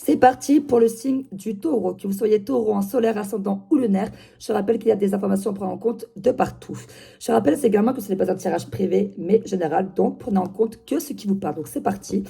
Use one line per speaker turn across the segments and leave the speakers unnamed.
C'est parti pour le signe du taureau. Que vous soyez taureau en solaire, ascendant ou lunaire, je rappelle qu'il y a des informations à prendre en compte de partout. Je rappelle également que ce n'est pas un tirage privé, mais général, donc prenez en compte que ce qui vous parle. Donc c'est parti.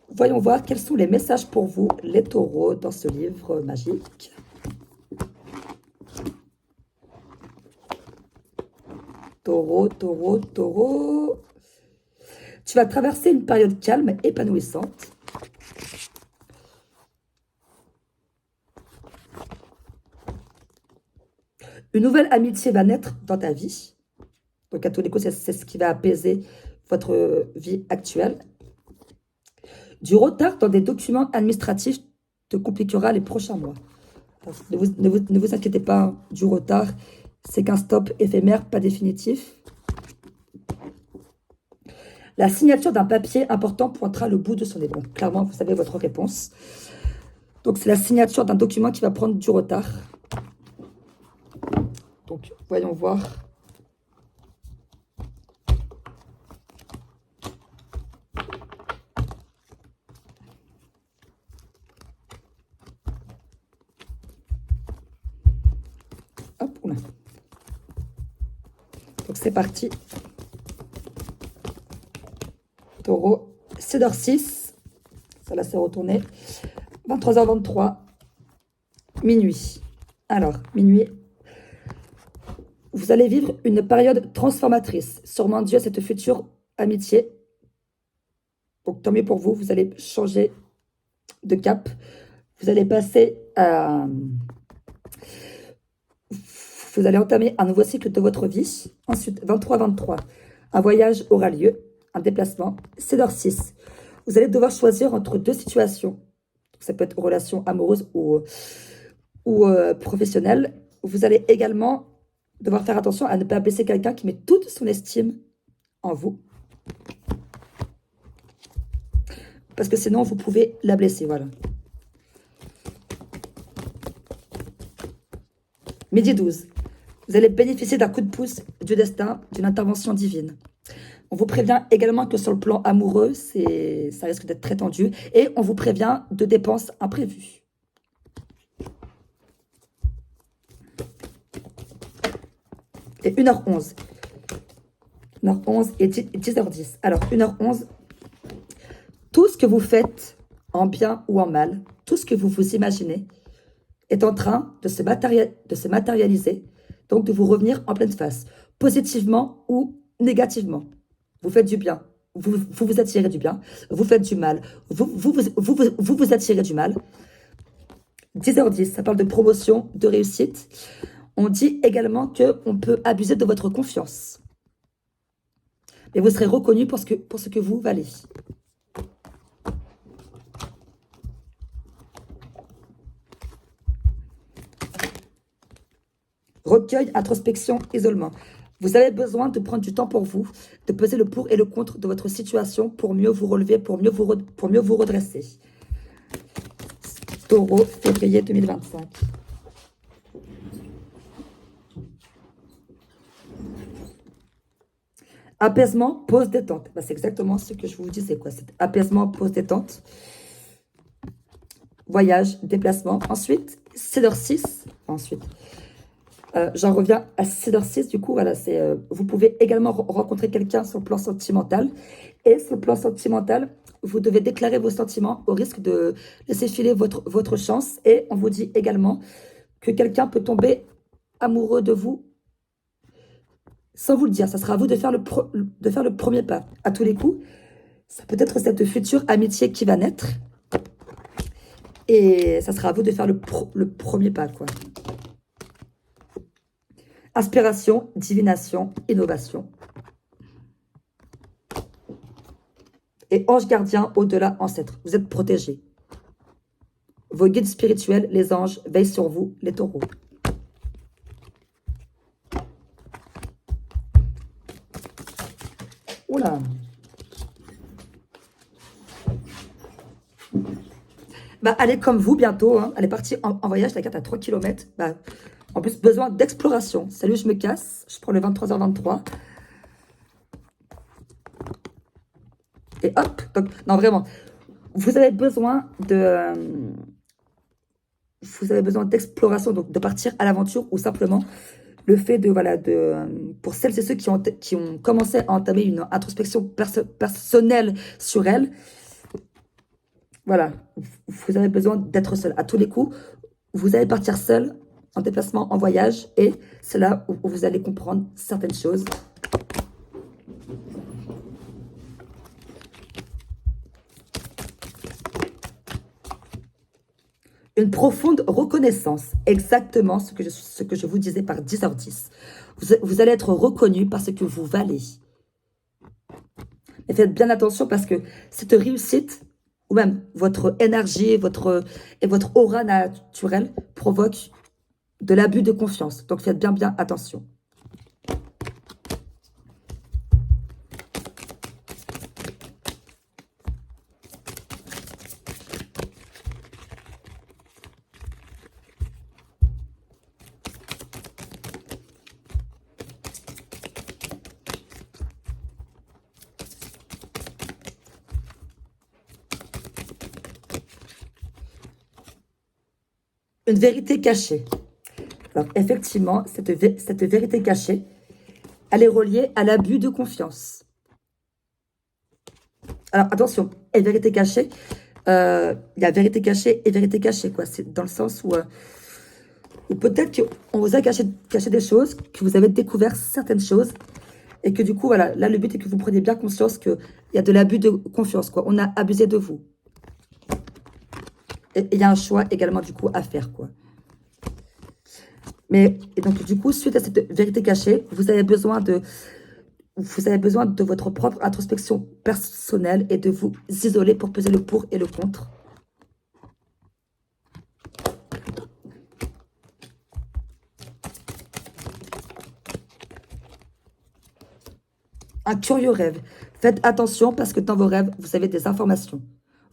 Voyons voir quels sont les messages pour vous, les taureaux, dans ce livre magique. Taureau, taureau, taureau. Tu vas traverser une période calme, épanouissante. Une nouvelle amitié va naître dans ta vie. Donc, à tous les coups, c'est ce qui va apaiser votre vie actuelle. Du retard dans des documents administratifs te compliquera les prochains mois. Ne vous inquiétez pas du retard. C'est qu'un stop éphémère, pas définitif. La signature d'un papier important pointera le bout de son nez. Donc, clairement, vous savez votre réponse. Donc, c'est la signature d'un document qui va prendre du retard. Donc, voyons voir. Hop, oula. Donc, c'est parti. Taureau, 6h06. Ça là, c'est retourné. 23h23. Minuit. Alors, minuit. Vous allez vivre une période transformatrice, sûrement due à cette future amitié. Donc, tant mieux pour vous, vous allez changer de cap. Vous allez passer à... Vous allez entamer un nouveau cycle de votre vie. Ensuite, 23-23, un voyage aura lieu, un déplacement. 7h06, vous allez devoir choisir entre deux situations. Donc, ça peut être relation amoureuse ou professionnelle. Vous allez également devoir faire attention à ne pas blesser quelqu'un qui met toute son estime en vous. Parce que sinon, vous pouvez la blesser, voilà. Midi 12. Vous allez bénéficier d'un coup de pouce du destin, d'une intervention divine. On vous prévient également que sur le plan amoureux, ça risque d'être très tendu. Et on vous prévient de dépenses imprévues. Et 1h11. 1h11 et 10h10. Alors, 1h11, tout ce que vous faites, en bien ou en mal, tout ce que vous vous imaginez, est en train de se matérialiser, donc de vous revenir en pleine face, positivement ou négativement. Vous faites du bien, vous attirez du bien, vous faites du mal, vous attirez du mal. 10h10, ça parle de promotion, de réussite. On dit également qu'on peut abuser de votre confiance. Mais vous serez reconnu pour ce que vous valez. Recueil, introspection, isolement. Vous avez besoin de prendre du temps pour vous, de peser le pour et le contre de votre situation pour mieux vous relever, pour mieux vous redresser. Taureau, février 2025. Apaisement, pause, détente. C'est exactement ce que je vous disais, quoi. C'est apaisement, pause, détente. Voyage, déplacement. Ensuite, 7h06. Ensuite, j'en reviens à 7h06. Du coup, voilà, vous pouvez également rencontrer quelqu'un sur le plan sentimental. Et sur le plan sentimental, vous devez déclarer vos sentiments au risque de laisser filer votre chance. Et on vous dit également que quelqu'un peut tomber amoureux de vous sans vous le dire. Ça sera à vous de faire le premier pas. À tous les coups, ça peut être cette future amitié qui va naître. Et ça sera à vous de faire le premier pas, quoi. Inspiration, divination, innovation. Et ange gardien, au-delà, ancêtre. Vous êtes protégés. Vos guides spirituels, les anges, veillent sur vous, les taureaux. Oula. Elle est comme vous bientôt. Hein. Elle est partie en voyage, la carte à 3 km. En plus, besoin d'exploration. Salut, je me casse. Je prends le 23h23. Et hop. Donc, non, vraiment. vous avez besoin vous avez besoin d'exploration, donc de partir à l'aventure, ou simplement le fait de, voilà, pour celles et ceux qui ont commencé à entamer une introspection personnelle sur elles, voilà, vous avez besoin d'être seul. À tous les coups, vous allez partir seul en déplacement, en voyage, et c'est là où vous allez comprendre certaines choses. Une profonde reconnaissance, exactement ce que je vous disais par 10h10. Vous allez être reconnu parce que vous valez. Et faites bien attention parce que cette réussite, ou même votre énergie et votre aura naturelle, provoque de l'abus de confiance. Donc faites bien attention. Une vérité cachée. Alors effectivement, cette vérité cachée, elle est reliée à l'abus de confiance. Alors attention, et vérité cachée, il y a vérité cachée et vérité cachée, quoi. C'est dans le sens où peut-être qu'on vous a caché des choses, que vous avez découvert certaines choses, et que du coup, voilà, là, le but est que vous preniez bien conscience qu'il y a de l'abus de confiance, quoi. On a abusé de vous. Et il y a un choix également, du coup, à faire, quoi. Mais, et donc, du coup, suite à cette vérité cachée, vous avez besoin de votre propre introspection personnelle et de vous isoler pour peser le pour et le contre. Un curieux rêve. Faites attention parce que dans vos rêves, vous avez des informations.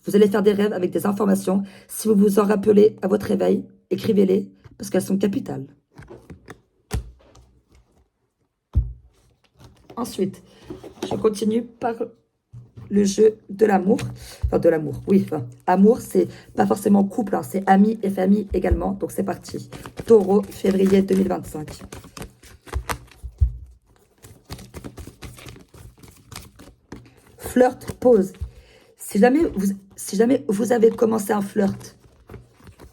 Vous allez faire des rêves avec des informations. Si vous vous en rappelez à votre réveil, écrivez-les parce qu'elles sont capitales. Ensuite, je continue par le jeu de l'amour. Enfin, de l'amour, oui. Enfin, amour, c'est pas forcément couple, hein, c'est amis et famille également. Donc, c'est parti. Taureau, février 2025. Flirt, pause. Si jamais vous avez commencé un flirt,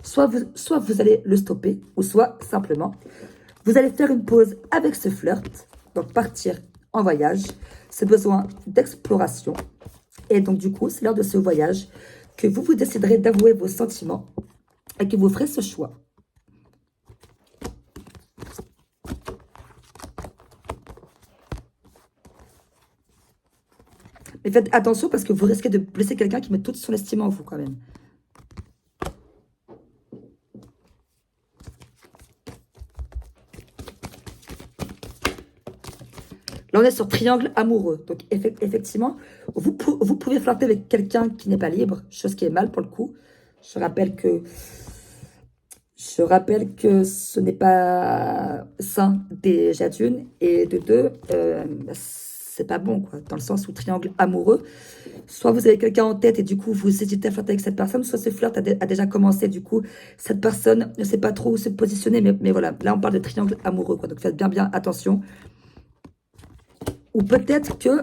soit vous allez le stopper, ou soit simplement, vous allez faire une pause avec ce flirt, donc partir en voyage, ce besoin d'exploration. Et donc du coup, c'est lors de ce voyage que vous déciderez d'avouer vos sentiments et que vous ferez ce choix. Mais faites attention parce que vous risquez de blesser quelqu'un qui met toute son estime en vous quand même. Là, on est sur triangle amoureux. Donc, effectivement, vous pouvez flirter avec quelqu'un qui n'est pas libre, chose qui est mal pour le coup. Je rappelle que ce n'est pas sain déjà d'une, et de deux, c'est pas bon, quoi. Dans le sens où triangle amoureux, soit vous avez quelqu'un en tête et du coup vous hésitez à flirter avec cette personne, soit ce flirt a déjà commencé, du coup cette personne ne sait pas trop où se positionner, mais voilà, là on parle de triangle amoureux, quoi. Donc faites bien attention. Ou peut-être que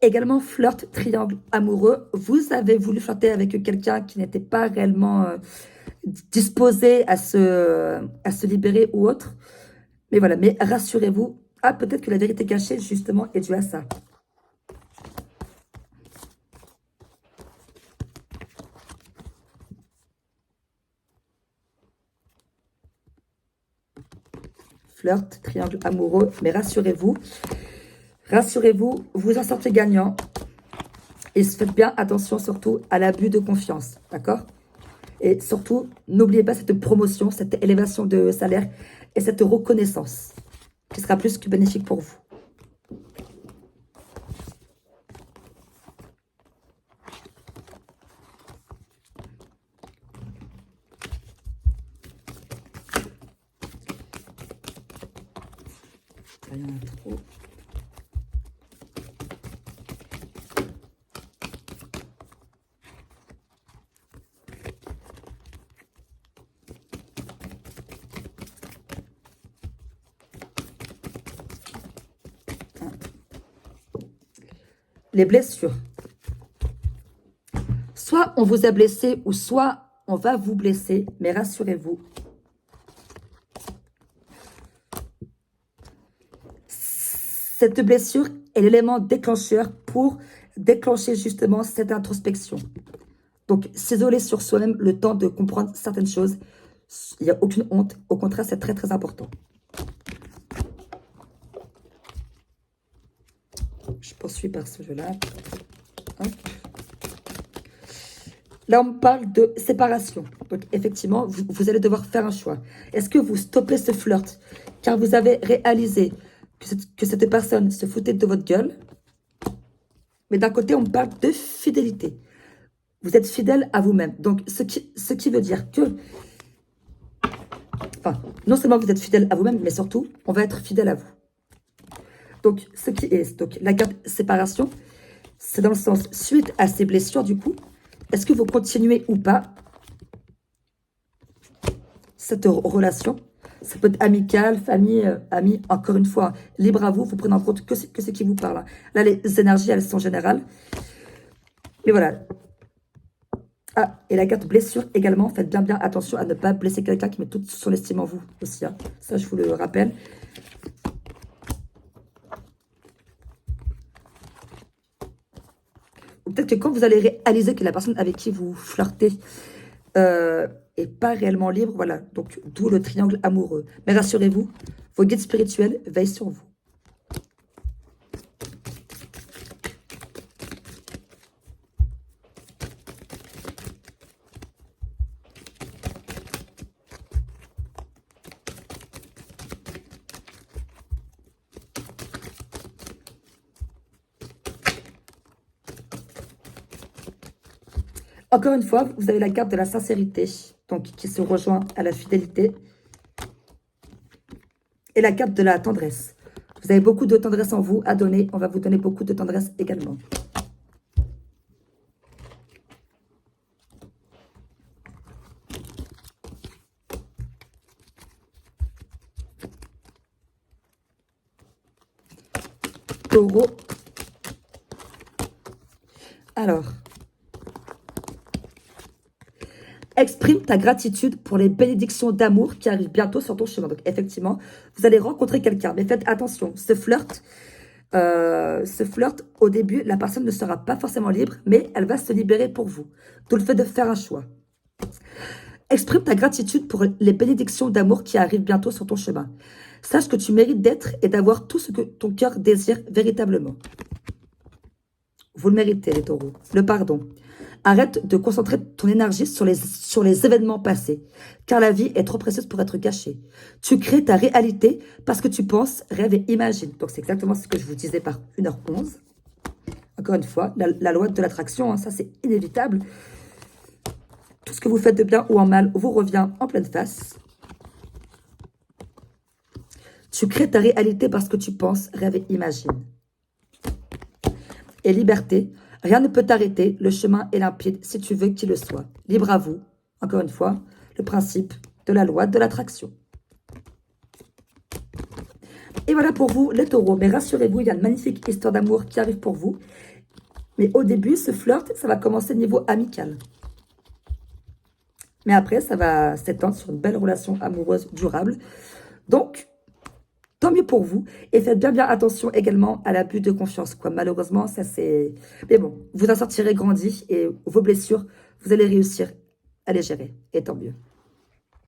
également flirt, triangle amoureux, vous avez voulu flirter avec quelqu'un qui n'était pas réellement disposé à se libérer ou autre. Mais voilà, mais rassurez-vous, peut-être que la vérité cachée, justement, est due à ça. Flirt, triangle amoureux, mais rassurez-vous, vous en sortez gagnant. Et faites bien attention surtout à l'abus de confiance, d'accord? Et surtout, n'oubliez pas cette promotion, cette élévation de salaire et cette reconnaissance qui sera plus que bénéfique pour vous. Rien trop. Les blessures. Soit on vous a blessé ou soit on va vous blesser, mais rassurez-vous, cette blessure est l'élément déclencheur pour déclencher justement cette introspection. Donc, s'isoler sur soi-même, le temps de comprendre certaines choses, il n'y a aucune honte. Au contraire, c'est très, très important. Je poursuis par ce jeu-là. Là, on parle de séparation. Donc, effectivement, vous allez devoir faire un choix. Est-ce que vous stoppez ce flirt car vous avez réalisé que cette personne se foutait de votre gueule? Mais d'un côté, on parle de fidélité. Vous êtes fidèle à vous-même. Donc, ce qui veut dire que... Enfin, non seulement vous êtes fidèle à vous-même, mais surtout, on va être fidèle à vous. Donc, donc la carte séparation, c'est dans le sens, suite à ces blessures, du coup, est-ce que vous continuez ou pas cette relation? Ça peut être amical, famille, amis, encore une fois, libre à vous, vous prenez en compte que ce qui vous parle. Là, les énergies, elles sont générales. Mais voilà. Ah, et la carte blessure également, faites bien attention à ne pas blesser quelqu'un qui met toute son estime en vous aussi. Hein. Ça, je vous le rappelle. Ou peut-être que quand vous allez réaliser que la personne avec qui vous flirtez est pas réellement libre, voilà. Donc, d'où le triangle amoureux. Mais rassurez-vous, vos guides spirituels veillent sur vous. Encore une fois, vous avez la carte de la sincérité, donc qui se rejoint à la fidélité. Et la carte de la tendresse. Vous avez beaucoup de tendresse en vous à donner. On va vous donner beaucoup de tendresse également. Taureau. Alors, exprime ta gratitude pour les bénédictions d'amour qui arrivent bientôt sur ton chemin. Donc, effectivement, vous allez rencontrer quelqu'un. Mais faites attention, ce flirt, au début, la personne ne sera pas forcément libre, mais elle va se libérer pour vous. D'où le fait de faire un choix. Exprime ta gratitude pour les bénédictions d'amour qui arrivent bientôt sur ton chemin. Sache que tu mérites d'être et d'avoir tout ce que ton cœur désire véritablement. Vous le méritez, les taureaux. Le pardon. Arrête de concentrer ton énergie sur les événements passés, car la vie est trop précieuse pour être gâchée. Tu crées ta réalité parce que tu penses, rêves et imagines. Donc, c'est exactement ce que je vous disais par 1h11. Encore une fois, la loi de l'attraction, hein, ça c'est inévitable. Tout ce que vous faites de bien ou en mal vous revient en pleine face. Tu crées ta réalité parce que tu penses, rêves et imagines. Et liberté, rien ne peut t'arrêter, le chemin est limpide si tu veux qu'il le soit. Libre à vous, encore une fois, le principe de la loi de l'attraction. Et voilà pour vous, les taureaux. Mais rassurez-vous, il y a une magnifique histoire d'amour qui arrive pour vous. Mais au début, ce flirt, ça va commencer niveau amical. Mais après, ça va s'étendre sur une belle relation amoureuse durable. Donc, tant mieux pour vous. Et faites bien attention également à l'abus de confiance. Quoi. Malheureusement, ça c'est... Mais bon, vous en sortirez grandi et vos blessures, vous allez réussir à les gérer. Et tant mieux.